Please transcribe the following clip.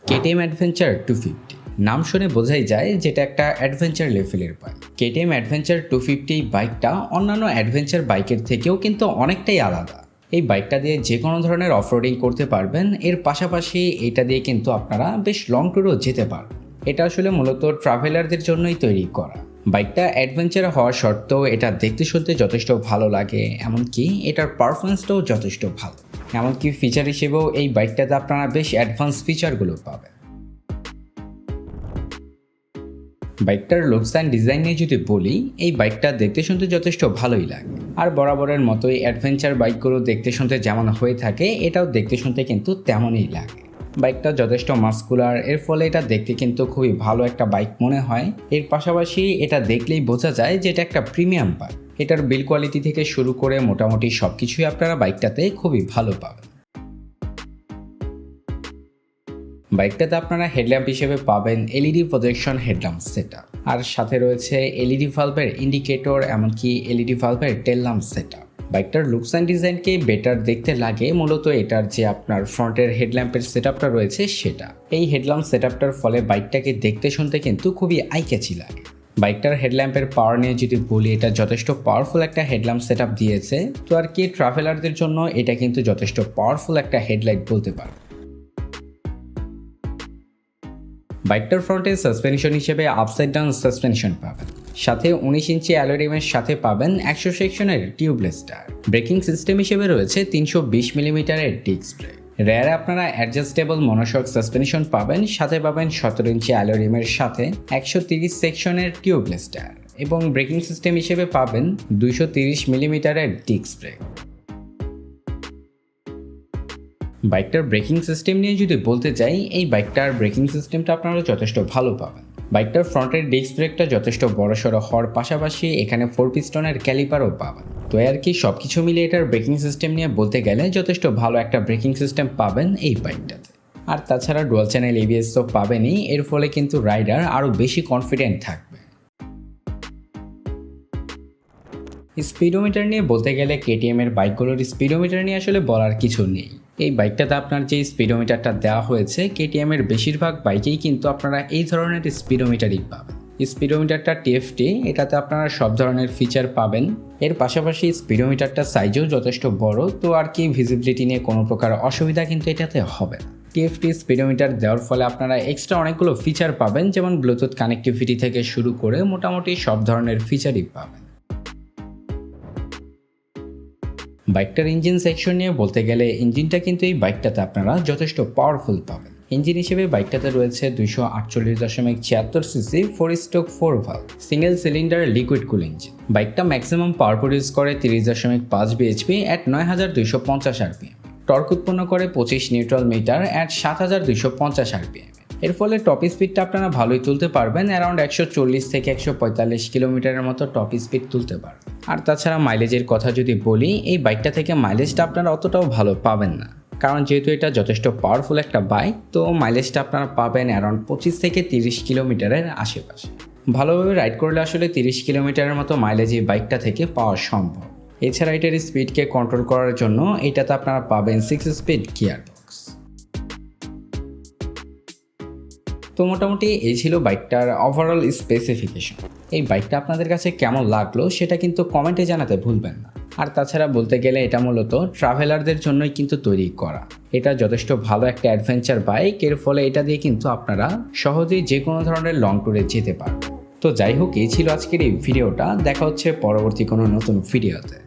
KTM adventure 250 নাম শুনে বোঝাই যায় যেটা একটা অ্যাডভেঞ্চার লেভেলের বাইক। কেটিএম অ্যাডভেঞ্চার 250 বাইকটা অন্যান্য অ্যাডভেঞ্চার বাইকের থেকেও কিন্তু অনেকটাই আলাদা। এই বাইকটা দিয়ে যে কোনো ধরনের অফরোডিং করতে পারবেন, এর পাশাপাশি এটা দিয়ে কিন্তু আপনারা বেশ লং ট্যুরও যেতে পারবেন। এটা আসলে মূলত ট্রাভেলারদের জন্যই তৈরি করা। বাইকটা অ্যাডভেঞ্চার হওয়া সত্ত্বেও এটা দেখতে শুনতে যথেষ্ট ভালো লাগে, এমনকি এটার পারফরমেন্সটাও যথেষ্ট ভালো। এমনকি ফিচার হিসেবেও এই বাইকটাতে আপনারা বেশ অ্যাডভান্স ফিচারগুলো পাবেন। বাইকটার লুকস অ্যান্ড ডিজাইন নিয়ে যদি বলি, এই বাইকটা দেখতে শুনতে যথেষ্ট ভালোই লাগে। আর বরাবরের মতোই অ্যাডভেঞ্চার বাইকগুলো দেখতে শুনতে যেমন হয়ে থাকে, এটাও দেখতে শুনতে কিন্তু তেমনই লাগে। বাইকটা যথেষ্ট মাস্কুলার, এর ফলে এটা দেখতে কিন্তু খুবই ভালো একটা বাইক মনে হয়। এর পাশাপাশি এটা দেখলেই বোঝা যায় যে এটা একটা প্রিমিয়াম বাইক। এটার বিল্ড কোয়ালিটি থেকে শুরু করে মোটামুটি সব কিছুই আপনারা বাইকটাতে খুবই ভালো পাবেন। বাইকটাতে আপনারা হেডল্যাম্প হিসেবে পাবেন এলইডি প্রজেকশন হেডল্যাম্প সেটআপ, আর সাথে রয়েছে এলইডি ভালভের ইন্ডিকেটর, এমনকি এলইডি ভালভের টেল ল্যাম্প সেটআপ। বাইকটার লুকস অ্যান্ড ডিজাইনকে বেটার দেখতে লাগে মূলত এটার যে আপনার ফ্রন্টের হেডল্যাম্পের সেটআপটা রয়েছে সেটা। এই হেডল্যাম্প সেটআপটার ফলে বাইকটাকে দেখতে শুনতে কিন্তু খুবই আইক্যাচি লাগে। বাইকটার হেডল্যাম্পের পাওয়ার নিয়ে যদি বলি, এটা যথেষ্ট পাওয়ারফুল একটা হেডল্যাম্প সেটআপ দিয়েছে। তো আর কি ট্রাভেলারদের জন্য এটা কিন্তু যথেষ্ট পাওয়ারফুল একটা হেডলাইট বলতে পারে। বাইকটার ফ্রন্টে সাসপেনশন হিসেবে আপসাইড ডাউন সাসপেনশন পাবেন, সাথে 19 ইঞ্চি অ্যালুমিনিয়ামের সাথে পাবেন 100 সেকশনের টিউবলেস টায়ার। ব্রেকিং সিস্টেম হিসেবে রয়েছে 320 মিলিমিটারের ডিস্ক ব্রেক। রেয়ারে আপনারা অ্যাডজাস্টেবল মনোশক সাসপেনশন পাবেন, সাথে পাবেন 17 ইঞ্চি অ্যালুমিনিয়ামের সাথে 130 সেকশনের টিউবলেস টায়ার, এবং ব্রেকিং সিস্টেম হিসেবে পাবেন 230 মিলিমিটারের ডিস্ক ব্রেক। বাইকটার ব্রেকিং সিস্টেম নিয়ে যদি বলতে চাই, এই বাইকটার ব্রেকিং সিস্টেমটা আপনারা যথেষ্ট ভালো পাবেন। বাইকটার ফ্রন্টের ডিস্ক ব্রেকটা যথেষ্ট বড়সড় হওয়ার পাশাপাশি এখানে 4 পিস্টনের ক্যালিপারও পাবেন। তো আর কি সব কিছু মিলে এটার ব্রেকিং সিস্টেম নিয়ে বলতে গেলে যথেষ্ট ভালো একটা ব্রেকিং সিস্টেম পাবেন এই বাইকটাতে। আর তাছাড়া ডুয়াল চ্যানেল এবিএস তো পাবেনই, এর ফলে কিন্তু রাইডার আরও বেশি কনফিডেন্ট থাকবে। স্পিডোমিটার নিয়ে বলতে গেলে কেটিএম এর বাইকগুলোর স্পিডোমিটার নিয়ে আসলে বলার কিছু নেই। এই বাইকটাতে আপনার যে স্পিডোমিটারটা দেওয়া হয়েছে, কেটিএম এর বেশিরভাগ বাইকেই কিন্তু আপনারা এই ধরনের স্পিডোমিটারই পাবেন। স্পিডোমিটারটা টিএফটি, এটাতে আপনারা সব ধরনের ফিচার পাবেন। এর পাশাপাশি স্পিডোমিটারটা সাইজেও যথেষ্ট বড়, তো আর কি ভিজিবিলিটি নিয়ে কোনো প্রকার অসুবিধা কিন্তু এটাতে হবে না। টিএফটি স্পিডোমিটার দেওয়ার ফলে আপনারা এক্সট্রা অনেকগুলো ফিচার পাবেন, যেমন ব্লুটুথ কানেক্টিভিটি থেকে শুরু করে মোটামুটি সব ধরনের ফিচারই পাবেন। বাইকটার ইঞ্জিন সেকশন নিয়ে বলতে গেলে, ইঞ্জিনটা কিন্তু এই বাইকটাতে আপনারা যথেষ্ট পাওয়ারফুল পাবেন। ইঞ্জিন হিসেবে বাইকটাতে রয়েছে 248.76 CC 4 stroke 4 valve single cylinder liquid কুল ইঞ্জিন। বাইকটা ম্যাক্সিমাম পাওয়ার প্রডিউস করে 30.5 বিএইচপি অ্যাট 9250 আরপিএম। টর্ক উৎপন্ন করে 25 নিউট্রাল মিটার অ্যাট 7250 আরপিএম। এর ফলে টপ স্পিডটা আপনারা ভালোই তুলতে পারবেন, অ্যারাউন্ড 140 থেকে 145 কিলোমিটারের মতো টপ স্পিড তুলতে পারবেন। আর তাছাড়া মাইলেজের কথা যদি বলি, এই বাইকটা থেকে মাইলেজটা আপনারা অতটাও ভালো পাবেন না, কারণ যেহেতু এটা যথেষ্ট পাওয়ারফুল একটা বাইক, তো মাইলেজটা আপনারা পাবেন অ্যারাউন্ড 25 থেকে 30 কিলোমিটারের আশেপাশে। ভালোভাবে রাইড করলে আসলে 30 কিলোমিটারের মতো মাইলেজ এই বাইকটা থেকে পাওয়া সম্ভব। এছাড়া এটার স্পিডকে কন্ট্রোল করার জন্য এটাতে আপনারা পাবেন 6 স্পিড গিয়ার বক্স। তো মোটামুটি এই ছিল বাইকটার ওভারঅল স্পেসিফিকেশন। এই বাইকটা আপনাদের কাছে কেমন লাগলো সেটা কিন্তু কমেন্টে জানাতে ভুলবেন না। আর তাছাড়া বলতে গেলে এটা মূলত ট্রাভেলারদের জন্যই কিন্তু তৈরি করা। এটা যথেষ্ট ভালো একটা অ্যাডভেঞ্চার বাইক, এর ফলে এটা দিয়ে কিন্তু আপনারা সহজেই যে কোনো ধরনের লং ট্যুরে যেতে পারবেন। তো যাই হোক, এই ছিল আজকের এই ভিডিওটা। দেখা হচ্ছে পরবর্তী কোনো নতুন ভিডিওতে।